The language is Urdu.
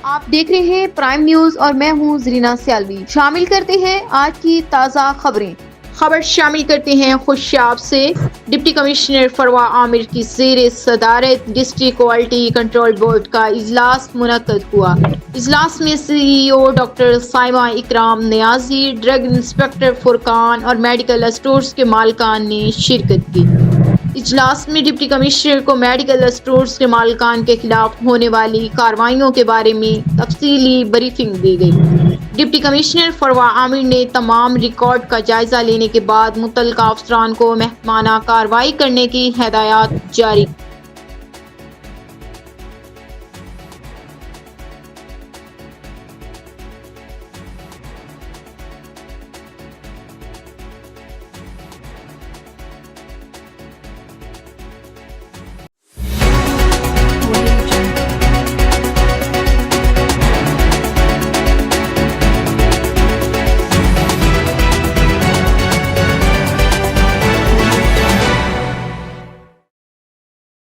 آپ دیکھ رہے ہیں پرائم نیوز اور میں ہوں زرینا سیالوی۔ شامل کرتے ہیں آج کی تازہ خبریں۔ خبر شامل کرتے ہیں خوشیاب سے۔ ڈپٹی کمشنر فروا عامر کی زیر صدارت ڈسٹرکٹ کوالٹی کنٹرول بورڈ کا اجلاس منعقد ہوا۔ اجلاس میں سی ای او ڈاکٹر سائمہ اکرام نیازی، ڈرگ انسپکٹر فرقان اور میڈیکل اسٹورز کے مالکان نے شرکت کی۔ اجلاس میں ڈپٹی کمشنر کو میڈیکل اسٹورز کے مالکان کے خلاف ہونے والی کارروائیوں کے بارے میں تفصیلی بریفنگ دی گئی۔ ڈپٹی کمشنر فروا عامر نے تمام ریکارڈ کا جائزہ لینے کے بعد متعلقہ افسران کو محکمانہ کارروائی کرنے کی ہدایات جاری